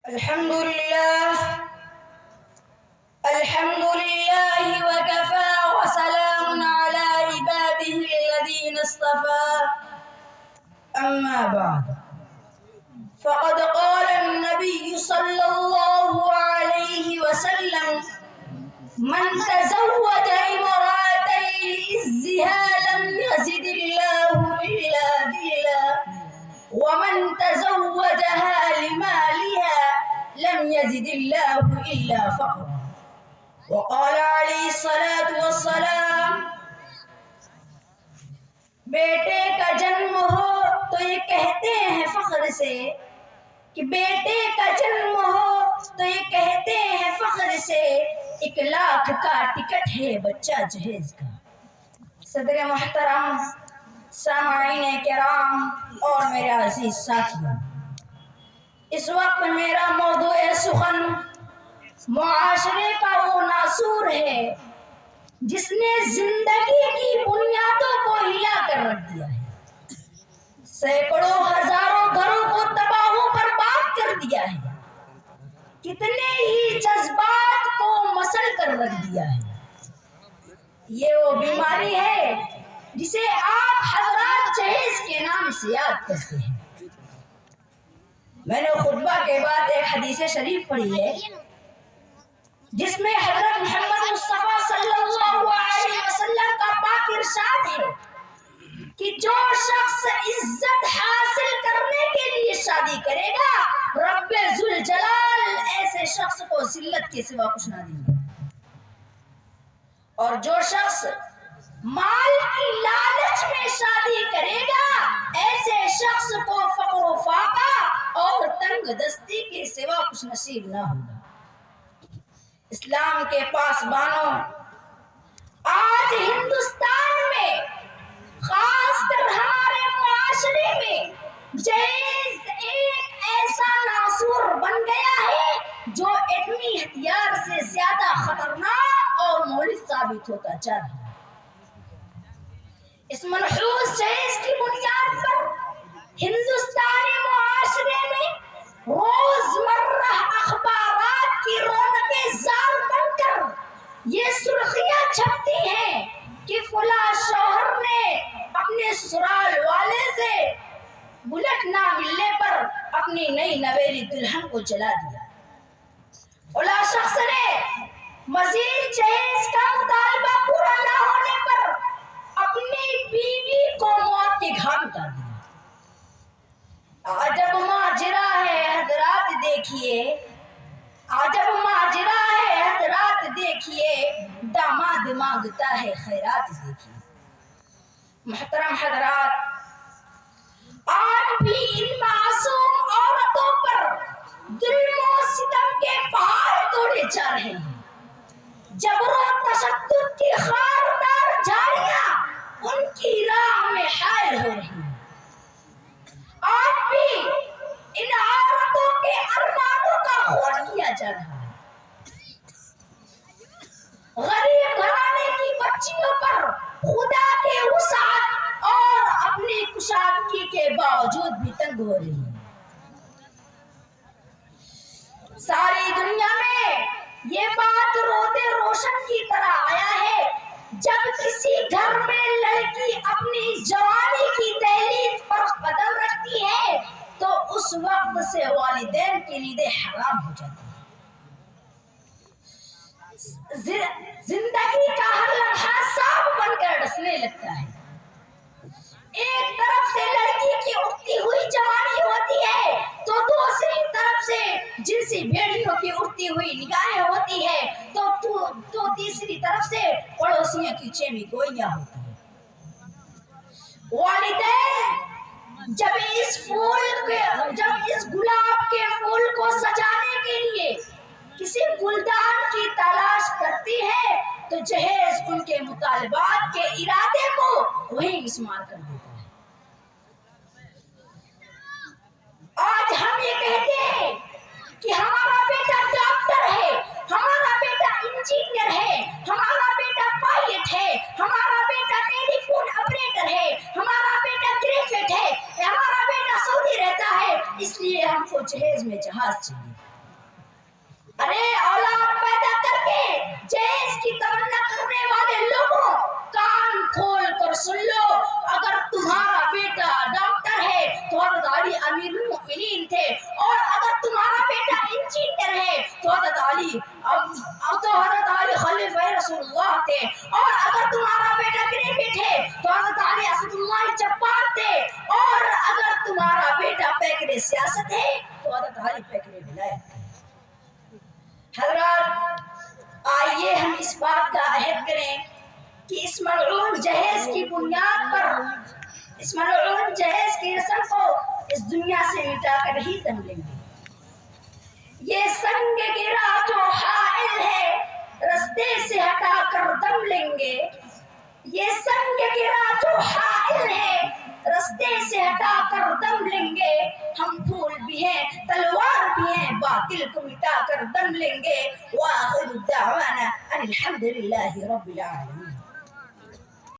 الحمد لله وكفى وسلام على عباده الذين اصطفى أما بعد فقد قال النبي صلى الله عليه وسلم من تزوج امرأة لعزها لم يزد الله إلا ذلا ومن تزوجها لمالها لم يزد الله إلا فقرا وقال علیہ الصلاۃ والسلام بیٹے کا جنم ہو تو یہ کہتے ہیں فخر سے کہ بیٹے کا جنم ہو تو یہ کہتے ہیں فخر سے 1,00,000 کا ٹکٹ ہے بچہ جہیز کا۔ صدر محترم، سامعین کرام اور میرے عزیز ساتھیوں، اس وقت میرا موضوع سخن معاشرے کا وہ ناسور ہے جس نے زندگی کی بنیادوں کو ہلا کر رکھ دیا ہے، سینکڑوں ہزاروں گھروں کو تباہ و برباد کر دیا ہے، کتنے ہی جذبات کو مسل کر رکھ دیا ہے۔ یہ وہ بیماری ہے جسے آپ حضرات جہیز کے نام سے یاد کرتے ہیں۔ میں نے خطبہ کے بعد ایک حدیث شریف پڑھی ہے جس میں حضرت محمد مصطفیٰ صلی اللہ علیہ وسلم کا پاک ارشاد ہے کہ جو شخص عزت حاصل کرنے کے لیے شادی کرے گا رب ذوالجلال ایسے شخص کو ذلت کے سوا کچھ نہ دے گا، اور جو شخص مال کی لالچ میں شادی کرے گا ایسے شخص کو فقر و فاقہ اور تنگ دستی کے سوا کچھ نصیب نہ ہوگا۔ اسلام کے پاسبانوں، آج ہندوستان میں خاص کر ہمارے معاشرے میں جہیز ایک ایسا ناسور بن گیا ہے جو ایٹمی ہتھیار سے زیادہ خطرناک اور مہلک ثابت ہوتا جا رہا ہے۔ اس منحوس جہیز کی بنیاد پر ہندوستانی معاشرے میں روزمرہ اخبارات کی رونقیں زار بن کر یہ سرخیاں چھپتی ہیں کہ فلاں شوہر نے اپنے سسرال والے سے بلٹ نہ ملنے پر اپنی نئی نویلی دلہن کو جلا دیا، فلاں شخص نے مزید جہیز کا مطالبہ پورا نہ ہونے پر اپنی بیوی کو موت کے گھاٹ اتار دیا۔ عجب ماجرا ہے حضرات دیکھیے، عجب ماجرا ہے حضرات دیکھیے، داماد مانگتا ہے خیرات دیکھیے۔ محترم حضرات، آج بھی ان معصوم عورتوں پر ظلم و ستم کے پہاڑ توڑے جا رہے ہیں، جبر و تشدد کی خاردار جھاڑیاں ان کی راہ میں حائل ہو رہی ہیں۔ آج بھی ان عورتوں کے ارمانوں کا خون کیا جا رہا ہے۔ غریب گھرانے کی بچیوں پر خدا کے وسعت اور اپنی کشادگی کے باوجود بھی تنگ ہو رہی ہے۔ ساری دنیا میں یہ بات روتے روشن کی طرح آیا ہے، جب کسی گھر میں لڑکی اپنی جوانی کی دہلیز پر قدم رکھتی ہے تو اس وقت سے والدین کی نیندیں حرام ہو جاتی ہیں۔ زندگی کا ہر لمحہ سانپ بن کر ڈسنے لگتا ہے۔ ایک طرف سے لڑکی کی اٹھتی ہوئی جوانی ہوتی ہے تو دوسری طرف سے جنسی بھیڑیوں کی اٹھتی ہوئی نگاہیں ہوتی ہے تو تیسری طرف سے پڑوسیوں کی چیمی گوئیاں ہوتی ہیں۔ والدین جب اس گلاب کے پھول کو سجانے کے لیے کسی گلدان کی تلاش کرتی ہے تو جہیز ان کے مطالبات کے ارادے کو وہیں مسمار کر دیتا ہے۔ آج ہم یہ کہتے ہیں کہ ہمارا بیٹا ڈاکٹر ہے، ہمارا بیٹا انجینئر ہے، ہمارا بیٹا پائلٹ ہے، ہمارا بیٹا ٹیلی فون آپریٹر ہے، ہمارا بیٹا گریجویٹ ہے، ہمارا بیٹا سعودی رہتا ہے، اس لیے ہم کو جہیز میں جہاز چاہیے۔ ارے اولاد پیدا کر کے جہیز کی تمنا کرنے والے لوگوں کان کھول کر سن لو، اگر تمہارا بیٹا ڈاکٹر ہے تو حضرت علی امیر المؤمنین تھے، اور اگر تمہارا بیٹا انجینئر ہے تو حضرت علی خلیفہ رسول اللہ تھے، اور اگر تمہارا بیٹا کرکٹ ہے تو حضرت علی اسد اللہ جبار تھے، اور اگر تمہارا بیٹا پیکر سیاست ہے تو حضرت علی پیکر ولایت تھے۔ حضرات آئیے ہم اس بات کا عہد کریں کہ اس ملعون جہیز کی بنیاد پر، اس ملعون جہیز کی رسم کو اس دنیا سے مٹا کر ہی دم لیں گے۔ یہ سنگ گرا جو حائل ہے رستے سے ہٹا کر دم لیں گے، یہ سنگ گرا جو حائل ہے رستے سے ہٹا کر دم لیں گے، ہم پھول بھی ہیں تلوار بھی ہیں باطل کو مٹا کر دم لیں گے۔ وآخر دعوانا ان الحمد للہ رب العالمین۔